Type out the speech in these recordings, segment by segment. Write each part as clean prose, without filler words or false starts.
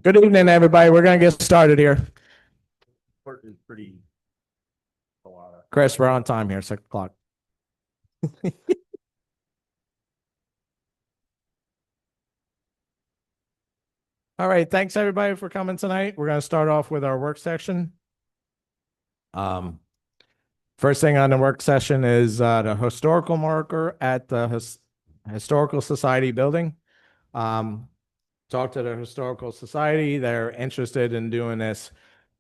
Good evening, everybody. We're gonna get started here. Chris, we're on time here, 6 o'clock. All right, thanks everybody for coming tonight. We're gonna start off with our work session. First thing on the work session is the historical marker at the Historical Society building. Talked to the Historical Society. They're interested in doing this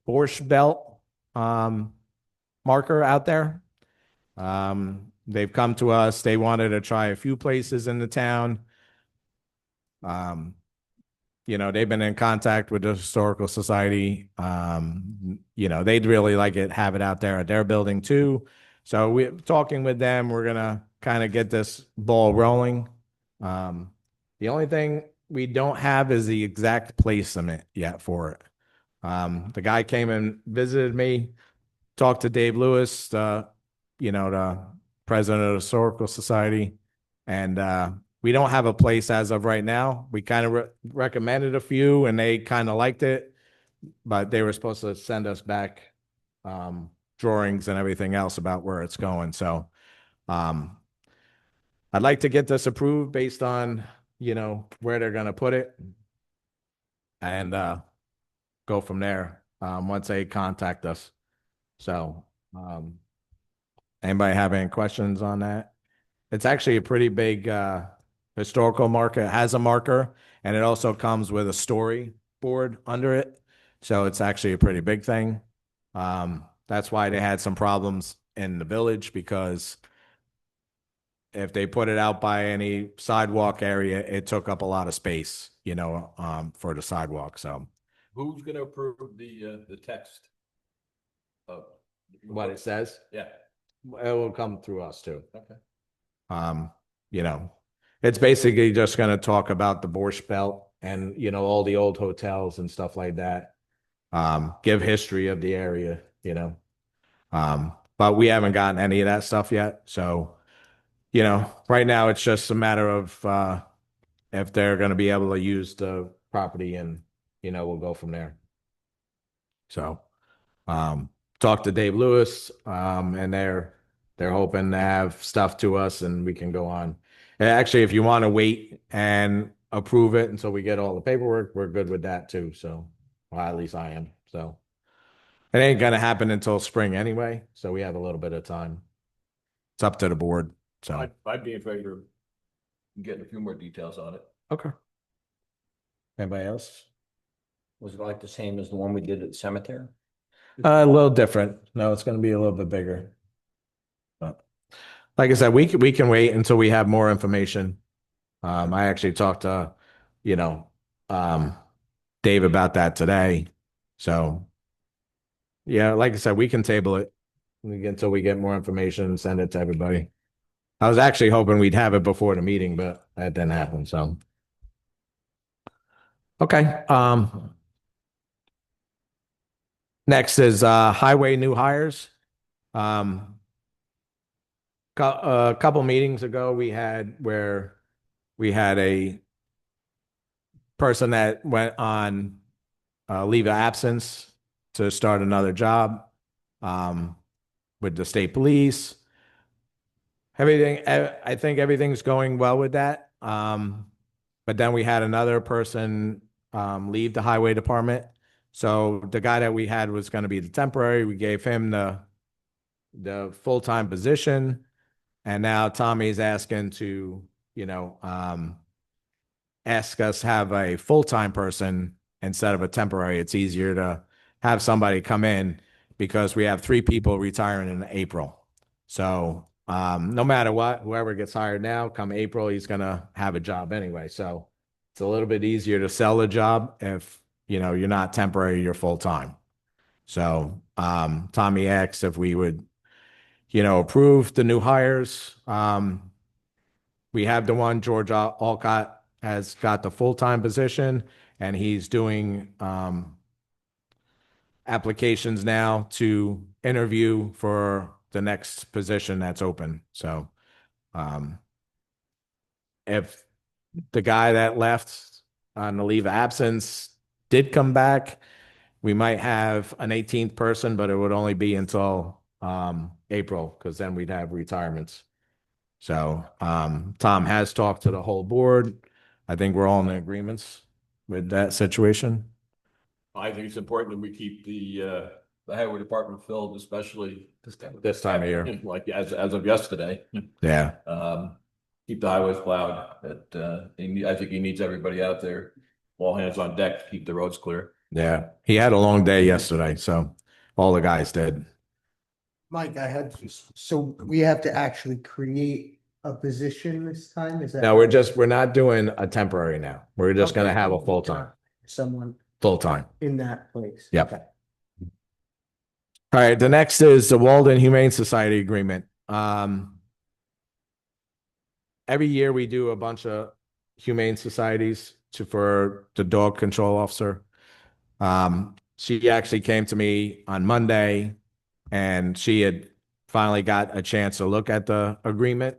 Borscht Belt marker out there. They've come to us. They wanted to try a few places in the town. They've been in contact with the Historical Society. They'd really like it, have it out there at their building too. So we're talking with them. We're gonna kind of get this ball rolling. The only thing we don't have is the exact placement yet for it. The guy came and visited me, talked to Dave Lewis, the president of the Historical Society, and we don't have a place as of right now. We kind of recommended a few, and they kind of liked it, but they were supposed to send us back drawings and everything else about where it's going. So I'd like to get this approved based on where they're going to put it, and go from there once they contact us. So anybody have any questions on that? It's actually a pretty big historical marker. It has a marker, and it also comes with a storyboard under it. So it's actually a pretty big thing. That's why they had some problems in the village, because if they put it out by any sidewalk area, it took up a lot of space, for the sidewalk. So who's going to approve the text of what it says? Yeah, it will come through us too. okay. It's basically just going to talk about the Borscht Belt and, all the old hotels and stuff like that. Give history of the area, but we haven't gotten any of that stuff yet. So, right now it's just a matter of if they're going to be able to use the property, and, we'll go from there. So, talk to Dave Lewis, and they're hoping to have stuff to us and we can go on. And actually, if you want to wait and approve it until we get all the paperwork, we're good with that too. So, well, at least I am. So it ain't going to happen until spring anyway. So we have a little bit of time. It's up to the board. So I'd be in favor of getting a few more details on it. okay. Anybody else? Was it like the same as the one we did at the cemetery? A little different. No, it's going to be a little bit bigger. But like I said, we can wait until we have more information. I actually talked to, Dave about that today. So yeah, like I said, we can table it until we get more information and send it to everybody. I was actually hoping we'd have it before the meeting, but that didn't happen. So okay. Next is highway new hires. A couple meetings ago, we had a person that went on leave of absence to start another job with the state police. I think everything's going well with that. But then we had another person leave the highway department. So the guy that we had was going to be the temporary. We gave him the full-time position, and now Tommy's asking to, ask us have a full-time person instead of a temporary. It's easier to have somebody come in because we have 3 people retiring in April. So no matter what, whoever gets hired now, come April, he's going to have a job anyway. So it's a little bit easier to sell the job if, you're not temporary, you're full-time. So Tommy asked if we would, approve the new hires. We have the one, George Alcott has got the full-time position, and he's doing applications now to interview for the next position that's open. So if the guy that left on the leave of absence did come back. We might have an 18th person, but it would only be until April because then we'd have retirements. So Tom has talked to the whole board. I think we're all in agreements with that situation. I think it's important that we keep the highway department filled, especially This time of year. like as of yesterday. Yeah. Keep the highways plowed. I think he needs everybody out there, all hands on deck to keep the roads clear. Yeah. He had a long day yesterday, so all the guys did. Mike, so we have to actually create a position this time, is that? No, we're not doing a temporary now. We're just gonna have a full-time, Someone full-time. in that place. Yep. Okay. All right, the next is the Walden Humane Society agreement. Every year we do a bunch of humane societies for the dog control officer. She actually came to me on Monday and she had finally got a chance to look at the agreement.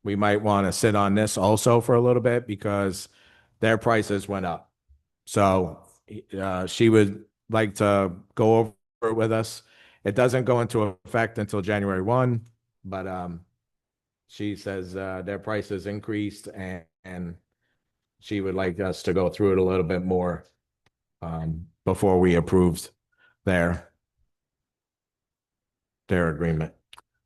We might want to sit on this also for a little bit because their prices went up. So she would like to go over it with us. It doesn't go into effect until January 1, but she says their prices increased and she would like us to go through it a little bit more before we approved their agreement.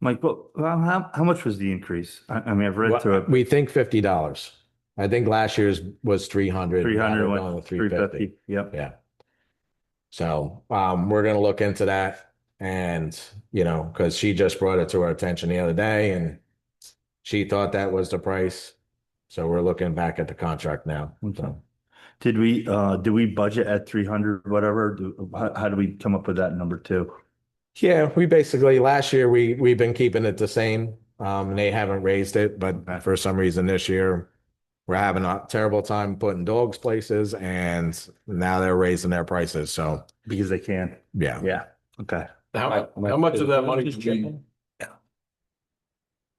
Mike, well, how much was the increase? I mean, I've read through it. We think $50. I think last year's was 300. 300 Now we're went going with 350. Yep. Yeah. So we're gonna look into that and because she just brought it to our attention the other day and she thought that was the price. So we're looking back at the contract now. So Did we budget at 300, whatever? How do we come up with that number too? yeah, we basically last year we've been keeping it the same. They haven't raised it, but for some reason this year we're having a terrible time putting dogs places and now they're raising their prices. So Because they can. yeah. Yeah. Okay. How much of that money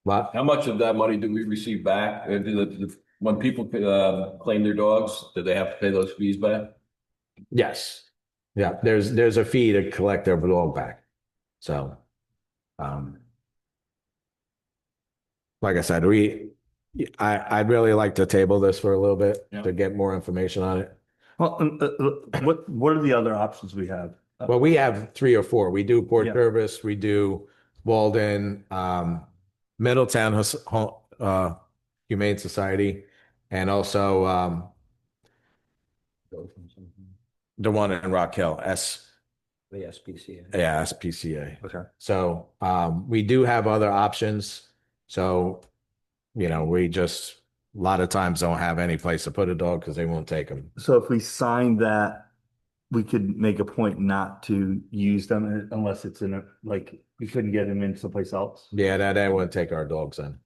What? how much of that money do we receive back? When people claim their dogs, do they have to pay those fees back? Yes. Yeah, there's a fee to collect their dog back. So like I said, I'd really like to table this for a little bit Yeah. to get more information on it. Well, what are the other options we have? Well, we have 3 or 4. We do Port Yeah. Jervis, we do Walden, Middletown Humane Society, and also the one in Rock Hill, The SPCA. yeah, SPCA. Okay. So we do have other options. So, we just a lot of times don't have any place to put a dog because they won't take them. So if we sign that, we could make a point not to use them unless it's we couldn't get them in someplace else. Yeah, they wouldn't take our dogs in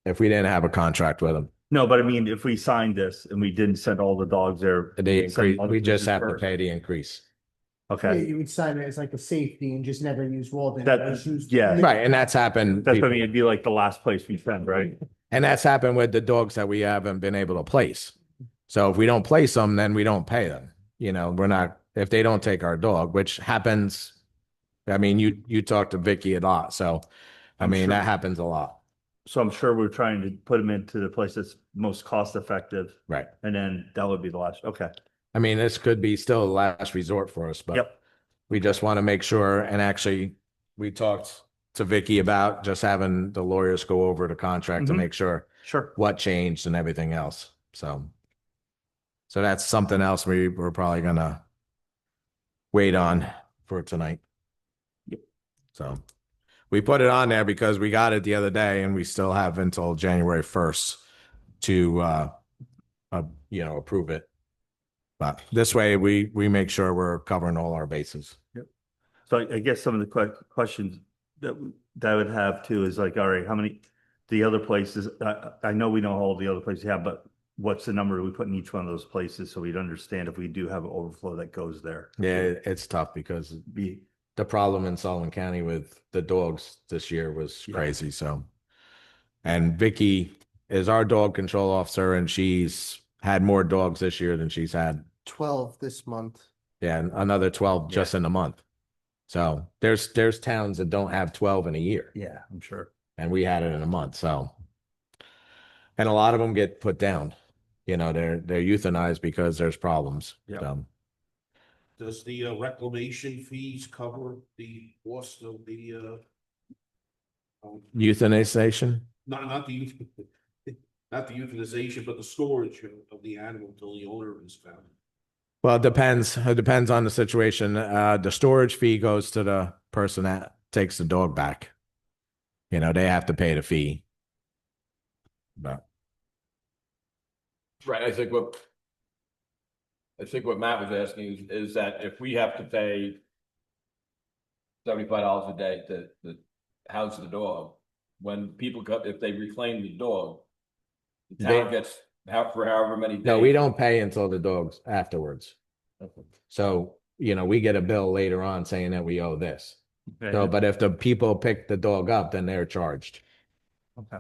if we didn't have a contract with them. No, but I mean, if we signed this and we didn't send all the dogs there. They send increase, other we just places have to first. pay the increase. Okay. You would sign it as like a safety and just never use Walden. That- Just use- yeah. Right, and that's happened. That's what I mean. It'd be like the last place we send, right? And that's happened with the dogs that we haven't been able to place. So if we don't place them, then we don't pay them. We're not, if they don't take our dog, which happens. I mean, you talk to Vicky a lot. So, I I'm mean, sure. that happens a lot. So I'm sure we're trying to put them into the place that's most cost effective. Right. And then that would be the last. Okay. I mean, this could be still the last resort for us, but Yep. we just want to make sure. And actually, we talked to Vicky about just having the lawyers go over the contract to Mhm. make sure Sure. what changed and everything else. So that's something else we're probably gonna wait on for tonight. Yep. So we put it on there because we got it the other day and we still have until January 1st to approve it. But this way we make sure we're covering all our bases. So I guess some of the questions that I would have too is like, all right, how many, the other places, I know we know all the other places you have, but what's the number we put in each one of those places so we'd understand if we do have an overflow that goes there? Yeah, it's tough because the problem in Sullivan County with the dogs this year was Yeah. crazy. So, and Vicky is our dog control officer, and she's had more dogs this year than she's had. 12 this month. Yeah, and another 12 just in a month. So there's towns that don't have 12 in a year, Yeah, I'm sure. and we had it in a month. So, and a lot of them get put down. You know, they're euthanized because there's problems. Yeah. So, Does the reclamation fees cover the cost of the euthanization. not the not the euthanization, but the storage of the animal until the owner is found? Well, it depends. It depends on the situation. The storage fee goes to the person that takes the dog back. You know, they have to pay the fee. But Right, I think what Matt was asking is that if we have to pay $75 a day to house the dog, when people come, if they reclaim the dog, the town gets for however many days. no, we don't pay until the dog's afterwards. So, you know, we get a bill later on saying that we owe this. So, but if the people pick the dog up, then they're charged.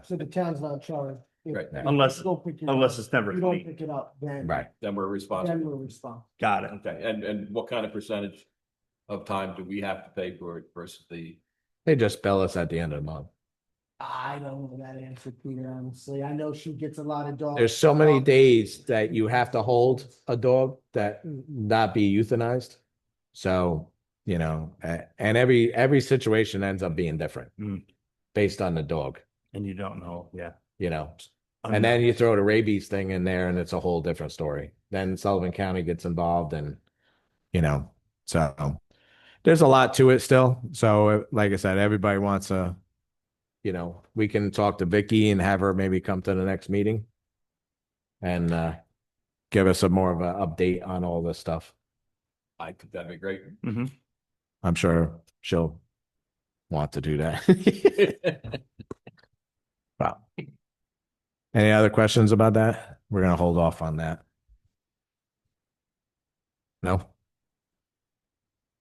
So the town's not charged. If Right. you Unless- don't pick it unless up- it's never if you don't clean. pick it up, then. Right. Then we're responsible. Then we're responsible. Got it. Okay, and what kind of percentage of time do we have to pay for it versus the? They just bill us at the end of the month. I don't know that answer, Peter, honestly. I know she gets a lot of dogs. There's so many days that you have to hold a dog that not be euthanized. So, you know, and every situation ends up being different Mm. based on the dog, And you don't know, yeah. you know. And then you throw the rabies thing in there and it's a whole different story. Then Sullivan County gets involved and, you know, so there's a lot to it still. So like I said, everybody wants a, you know, we can talk to Vicky and have her maybe come to the next meeting and give us a more of an update on all this stuff. I think that'd be great. Mhm. I'm sure she'll want to do that. Wow. Any other questions about that? We're gonna hold off on that. No?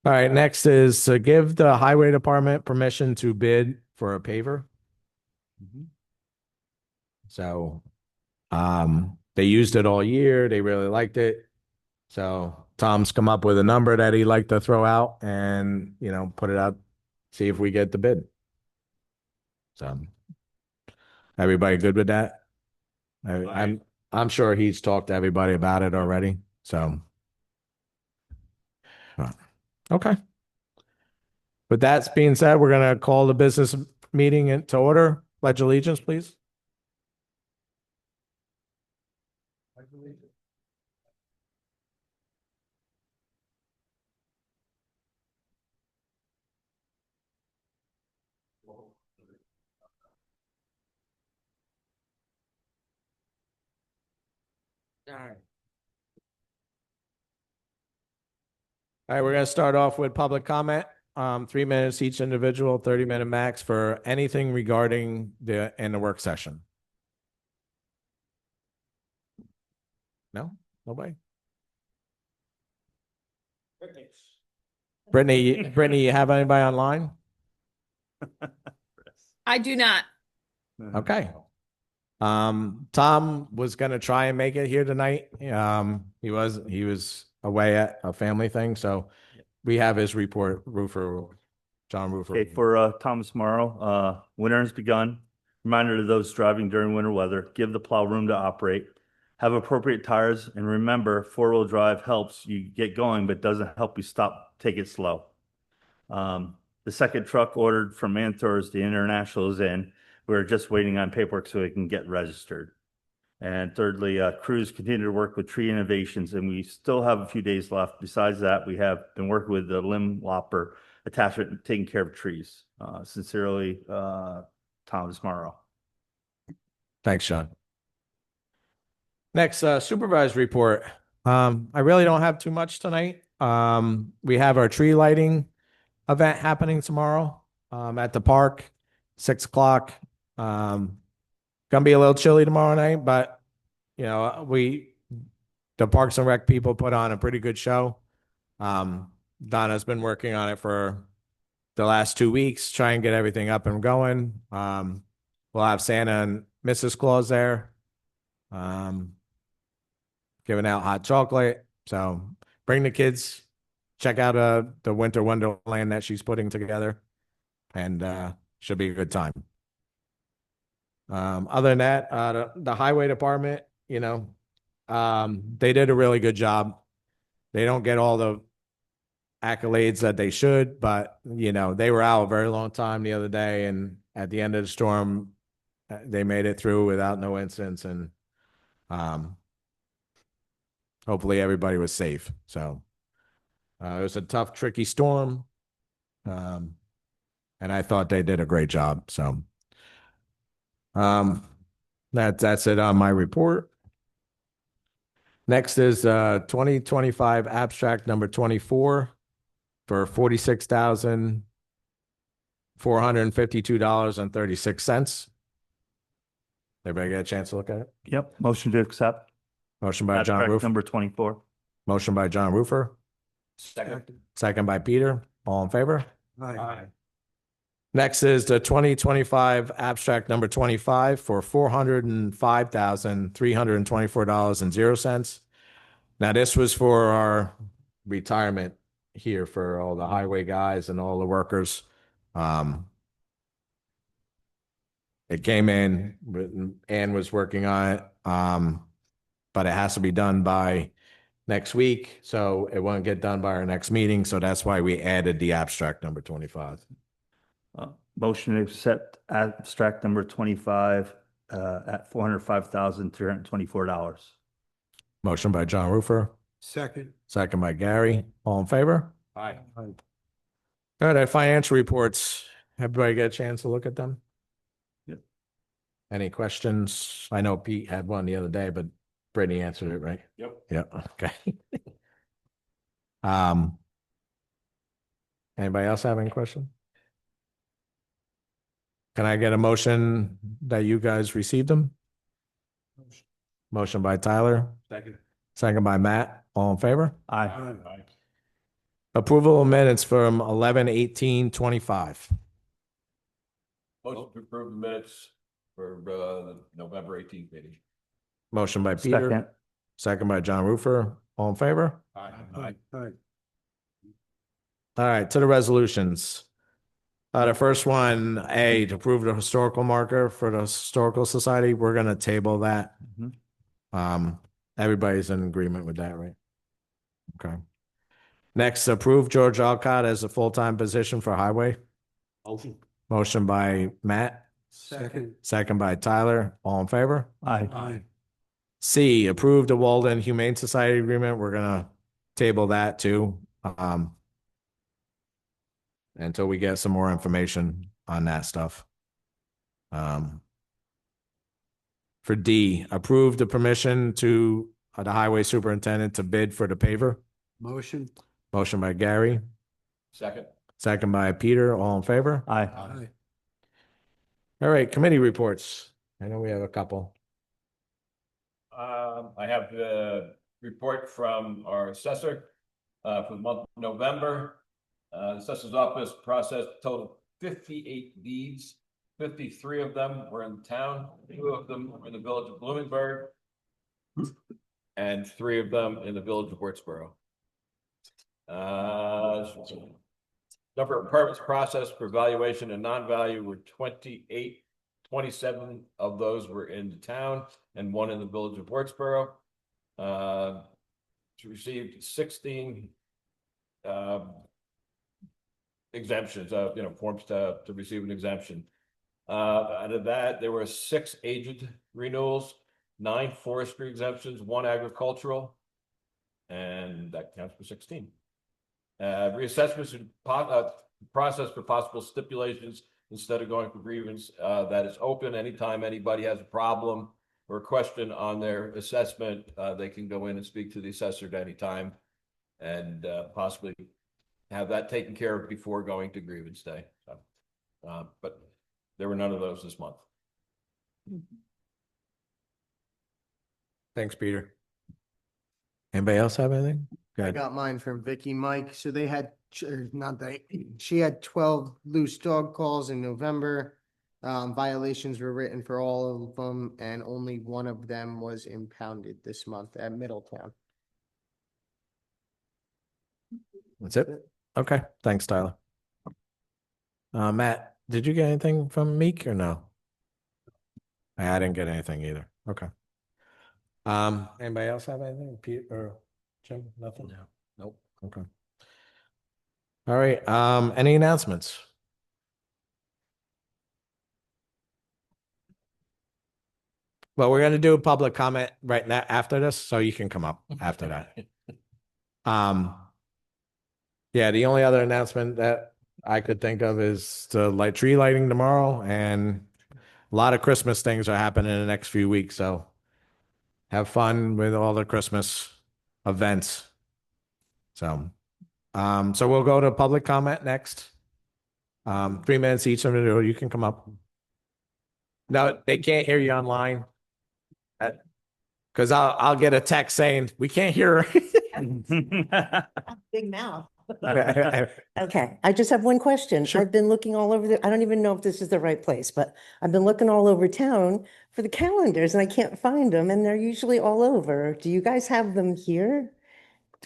All right, next is to give the highway department permission to bid for a paver. So, they used it all year. They really liked it. So Tom's come up with a number that he'd like to throw out and, you know, put it out, see if we get the bid. So everybody good with that? I'm sure he's talked to everybody about it already. So, okay. With that being said, we're gonna call the business meeting into order. Pledge allegiance, please. All right, we're gonna start off with public comment. 3 minutes each individual, 30-minute max for anything regarding in the work session. No, nobody. Brittany, you have anybody online? I do not. Okay. Tom was gonna try and make it here tonight. He was away at a family thing, so we have his report, John Roofer. Okay, for Thomas Morrow, winter has begun. Reminder to those driving during winter weather, give the plow room to operate. Have appropriate tires, and remember, four-wheel drive helps you get going, but doesn't help you stop, take it slow. The second truck ordered from Manthurs, the International, is in. We're just waiting on paperwork so it can get registered. And thirdly, crews continue to work with Tree Innovations, and we still have a few days left. Besides that, we have been working with the limb lopper attachment, taking care of trees. Sincerely, Thomas Morrow. Thanks, Sean. Next, supervised report. I really don't have too much tonight. We have our tree lighting event happening tomorrow, at the park, 6 o'clock. Gonna be a little chilly tomorrow night, but you know, the Parks and Rec people put on a pretty good show. Donna's been working on it for the last 2 weeks, try and get everything up and going. We'll have Santa Mrs. Claus there. Giving out hot chocolate. So bring the kids, check out the winter wonderland that she's putting together, and should be a good time. Other than that, the highway department, they did a really good job. They don't get all the accolades that they should, but they were out a very long time the other day, and at the end of the storm, they made it through without no incidents, and hopefully everybody was safe. So it was a tough, tricky storm, and I thought they did a great job. So that's it on my report. Next is 2025 abstract number 24 for $46,452.36. Everybody get a chance to look at it? Yep, motion to accept. Motion by John Abstract Roofer. number 24. Motion by John Roofer. Second. Second by Peter. All in favor? Aye. Next is the 2025 abstract number 25 for $405,324.00. Now, this was for our retirement here for all the highway guys and all the workers. It came in, Ann was working on it, but it has to be done by next week, so it won't get done by our next meeting. So that's why we added the abstract number 25. Motion to accept abstract number 25 at $405,324. Motion by John Roofer, Second. second by Gary. All in favor? Aye. All right, our financial reports. Everybody get a chance to look at them? Yep. Any questions? I know Pete had one the other day, but Brittany answered it, right? Yep. Yeah, okay. Anybody else have any question? Can I get a motion that you guys received them? Motion by Tyler, Second. second by Matt. All in favor? Aye. Aye. Approval of minutes from 11/18/25. Motion to approve the minutes for the November 18th meeting. Motion by Peter, Second. second by John Roofer. All in favor? Aye. All right, to the resolutions. The first one, A, to approve the historical marker for the Historical Society. We're gonna table that. Mhm. Everybody's in agreement with that, right? Okay. Next, approve George Alcott as a full-time position for highway. Motion. Motion by Matt, Second. second by Tyler. All in favor? Aye. C, approve the Walden Humane Society agreement. We're gonna table that too. Until we get some more information on that stuff. For D, approve the permission to the highway superintendent to bid for the paver. Motion. Motion by Gary, Second. second by Peter. All in favor? Aye. All right, committee reports. I know we have a couple. I have the report from our assessor for the month of November. The assessor's office processed a total of 58 deeds. 53 of them were in town, 2 of them were in the village of Bloomingburg, and 3 of them in the village of Wurtsboro. Number of permits processed for valuation and non-value were 28. 27 of those were in the town and 1 in the village of Wurtsboro. Received 16 exemptions, forms to receive an exemption. Out of that, there were 6 agent renewals, 9 forestry exemptions, 1 agricultural, and that counts for 16. Reassessments and process for possible stipulations instead of going for grievance. That is open anytime anybody has a problem or a question on their assessment. They can go in and speak to the assessor at any time and possibly have that taken care of before going to grievance day. So, but there were none of those this month. Thanks, Peter. Anybody else have anything? Go I ahead. got mine from Vicky Mike. So they had, not they, she had 12 loose dog calls in November. Violations were written for all of them, and only one of them was impounded this month at Middletown. That's it? Okay, thanks, Tyler. Matt, did you get anything from Meek or no? I didn't get anything either. Okay. Anybody else have anything? Pete or Jim? Nothing? No, nope. Okay. All right, any announcements? Well, we're gonna do a public comment right now after this, so you can come up after that. Yeah, the only other announcement that I could think of is the light tree lighting tomorrow, and a lot of Christmas things are happening in the next few weeks, so have fun with all the Christmas events. So, so we'll go to public comment next. 3 minutes each of you, you can come up. No, they can't hear you online. Because I'll get a text saying, we can't hear her. Big mouth. Okay. Okay, I just have one question. Sure. I've been looking all over I don't even know if this is the right place, but I've been looking all over town for the calendars and I can't find them and they're usually all over. Do you guys have them here?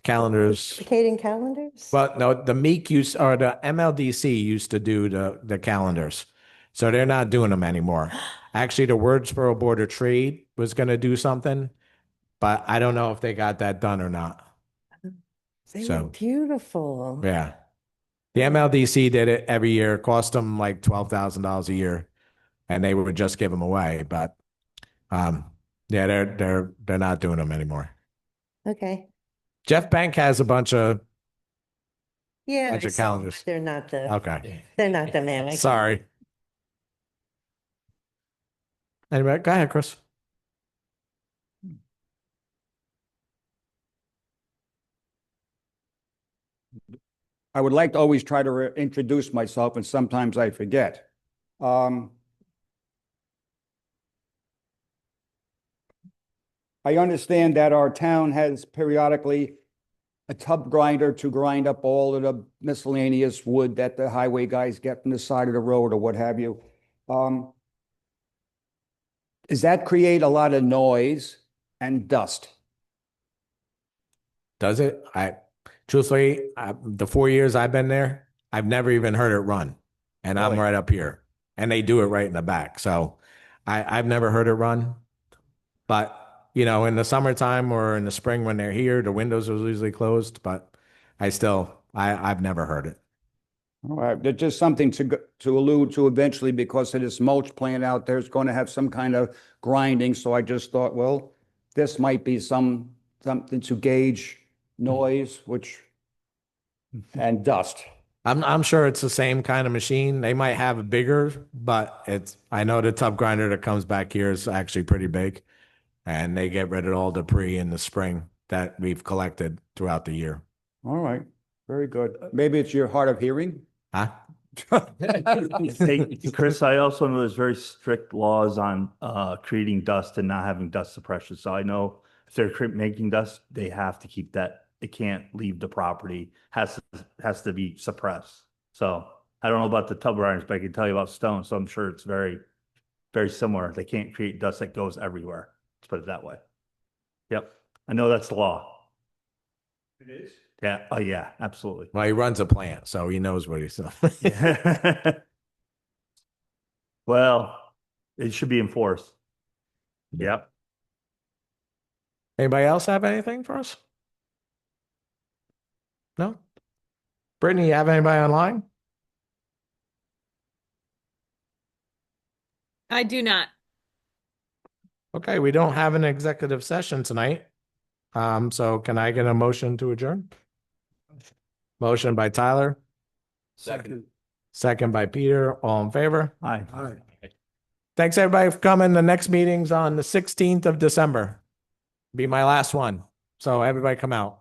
Calendars. Indicating calendars? But no, the Meek used, or the MLDC used to do the calendars. So they're not doing them anymore. Actually, the Wordsboro Board of Trade was going to do something, but I don't know if they got that done or not. They so- were beautiful. Yeah. The MLDC did it every year, cost them like $12,000 a year, and they would just give them away. But yeah, they're not doing them anymore. Okay. Jeff Bank has a bunch of Yeah. Bunch I of saw. calendars. They're not the, okay. they're not the man. Sorry. Anyway, go ahead, Chris. I would like to always try to introduce myself, and sometimes I forget. I understand that our town has periodically a tub grinder to grind up all of the miscellaneous wood that the highway guys get from the side of the road or what have you. Does that create a lot of noise and dust? Does it? Truthfully, the 4 years I've been there, I've never even heard it run. And I'm Really? right up here. And they do it right in the back. So I've never heard it run. But, you know, in the summertime or in the spring when they're here, the windows are usually closed. But I've never heard it. All right, there's just something to allude to eventually because of this mulch plant out there is going to have some kind of grinding. So I just thought, well, this might be something to gauge noise, and dust. I'm sure it's the same kind of machine. They might have a bigger, but I know the tub grinder that comes back here is actually pretty big. And they get rid of all debris in the spring that we've collected throughout the year. All right, very good. Maybe it's your hard of hearing? Huh? Hey, Chris, I also know there's very strict laws on creating dust and not having dust suppression. So I know if they're making dust, they have to keep that. It can't leave the property. Has to be suppressed. So I don't know about the tub grinders, but I can tell you about stone. So I'm sure it's very, very similar. They can't create dust that goes everywhere. Let's put it that way. Yep, I know that's the law. It is. Yeah. Oh yeah, absolutely. Well, he runs a plant, so he knows what he's doing. Well, it should be enforced. Yep. Anybody else have anything for us? No? Brittany, you have anybody online? I do not. Okay, we don't have an executive session tonight. So can I get a motion to adjourn? Motion by Tyler, Second. second by Peter, all in favor? Hi. Thanks everybody for coming. The next meeting's on the 16th of December. Be my last one. So everybody come out.